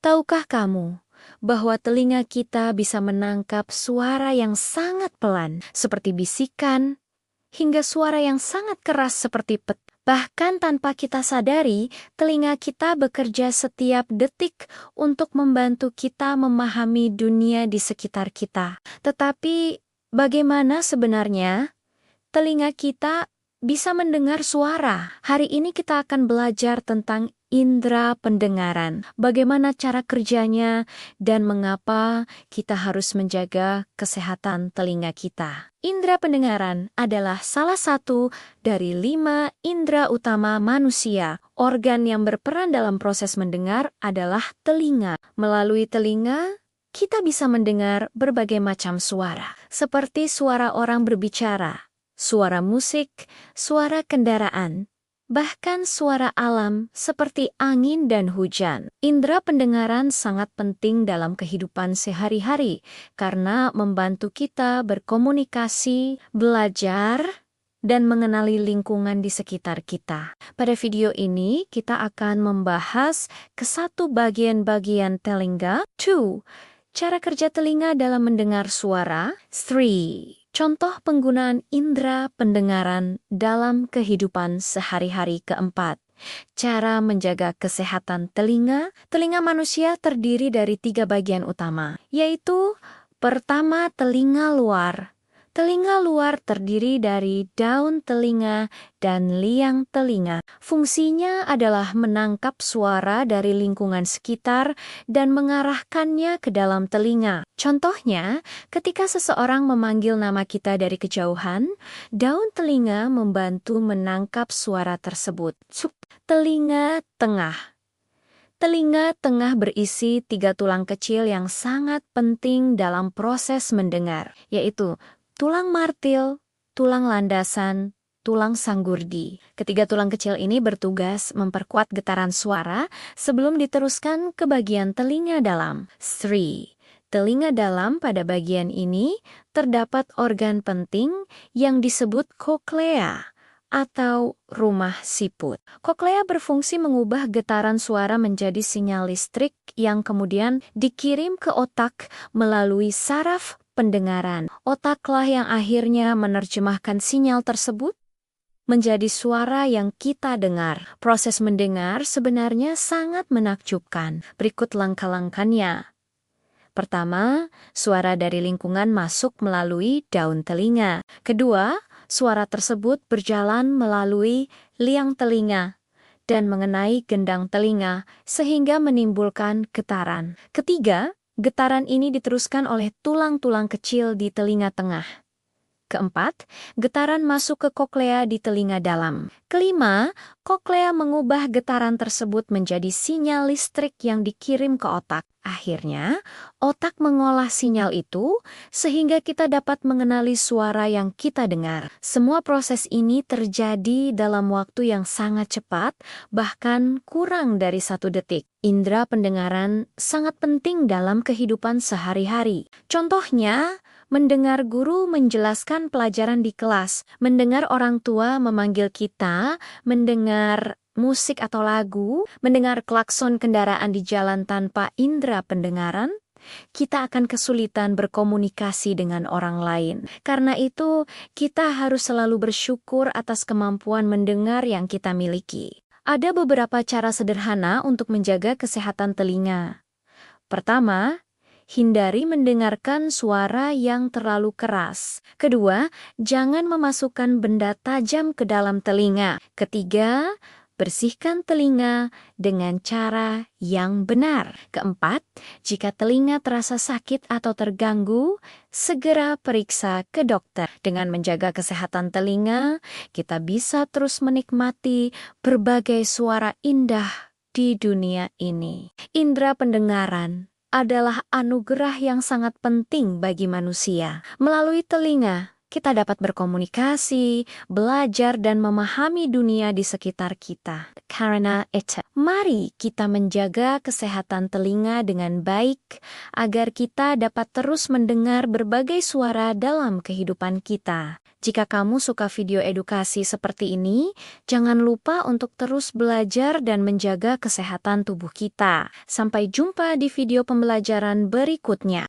Tahukah kamu bahwa telinga kita bisa menangkap suara yang sangat pelan, seperti bisikan, hingga suara yang sangat keras seperti pet. Bahkan tanpa kita sadari, telinga kita bekerja setiap detik untuk membantu kita memahami dunia di sekitar kita. Tetapi, bagaimana sebenarnya telinga kita bisa mendengar suara? Hari ini kita akan belajar tentang indera pendengaran, bagaimana cara kerjanya, dan mengapa kita harus menjaga kesehatan telinga kita. Indera pendengaran adalah salah satu dari 5 indera utama manusia. Organ yang berperan dalam proses mendengar adalah telinga. Melalui telinga, kita bisa mendengar berbagai macam suara, seperti suara orang berbicara, suara musik, suara kendaraan, bahkan suara alam seperti angin dan hujan. Indera pendengaran sangat penting dalam kehidupan sehari-hari karena membantu kita berkomunikasi, belajar, dan mengenali lingkungan di sekitar kita. Pada video ini, kita akan membahas ke-1 bagian-bagian telinga. 2. Cara kerja telinga dalam mendengar suara. 3. Contoh penggunaan indera pendengaran dalam kehidupan sehari-hari. 4. Cara menjaga kesehatan telinga. Telinga manusia terdiri dari 3 bagian utama, yaitu pertama, telinga luar. Telinga luar terdiri dari daun telinga dan liang telinga. Fungsinya adalah menangkap suara dari lingkungan sekitar dan mengarahkannya ke dalam telinga. Contohnya, ketika seseorang memanggil nama kita dari kejauhan, daun telinga membantu menangkap suara tersebut. Telinga tengah. Telinga tengah berisi 3 tulang kecil yang sangat penting dalam proses mendengar, yaitu tulang martil, tulang landasan, tulang sanggurdi. Ketiga tulang kecil ini bertugas memperkuat getaran suara sebelum diteruskan ke bagian telinga dalam. 3. Telinga dalam. Pada bagian ini terdapat organ penting yang disebut koklea atau rumah siput. Koklea berfungsi mengubah getaran suara menjadi sinyal listrik yang kemudian dikirim ke otak melalui saraf pendengaran. Otaklah yang akhirnya menerjemahkan sinyal tersebut menjadi suara yang kita dengar. Proses mendengar sebenarnya sangat menakjubkan. Berikut langkah-langkahnya. Pertama, suara dari lingkungan masuk melalui daun telinga. Kedua, suara tersebut berjalan melalui liang telinga dan mengenai gendang telinga sehingga menimbulkan getaran. Ketiga, getaran ini diteruskan oleh tulang-tulang kecil di telinga tengah. Keempat, getaran masuk ke koklea di telinga dalam. Kelima, koklea mengubah getaran tersebut menjadi sinyal listrik yang dikirim ke otak. Akhirnya, otak mengolah sinyal itu sehingga kita dapat mengenali suara yang kita dengar. Semua proses ini terjadi dalam waktu yang sangat cepat, bahkan kurang dari 1 detik. Indera pendengaran sangat penting dalam kehidupan sehari-hari. Contohnya, mendengar guru menjelaskan pelajaran di kelas, mendengar orang tua memanggil kita, mendengar musik atau lagu, mendengar klakson kendaraan di jalan. Tanpa indera pendengaran, kita akan kesulitan berkomunikasi dengan orang lain. Karena itu, kita harus selalu bersyukur atas kemampuan mendengar yang kita miliki. Ada beberapa cara sederhana untuk menjaga kesehatan telinga. Pertama, hindari mendengarkan suara yang terlalu keras. Kedua, jangan memasukkan benda tajam ke dalam telinga. Ketiga, bersihkan telinga dengan cara yang benar. Keempat, jika telinga terasa sakit atau terganggu, segera periksa ke dokter. Dengan menjaga kesehatan telinga, kita bisa terus menikmati berbagai suara indah di dunia ini. Indera pendengaran adalah anugerah yang sangat penting bagi manusia. Melalui telinga, kita dapat berkomunikasi, belajar, dan memahami dunia di sekitar kita. Karena itu, mari kita menjaga kesehatan telinga dengan baik agar kita dapat terus mendengar berbagai suara dalam kehidupan kita. Jika kamu suka video edukasi seperti ini, jangan lupa untuk terus belajar dan menjaga kesehatan tubuh kita. Sampai jumpa di video pembelajaran berikutnya.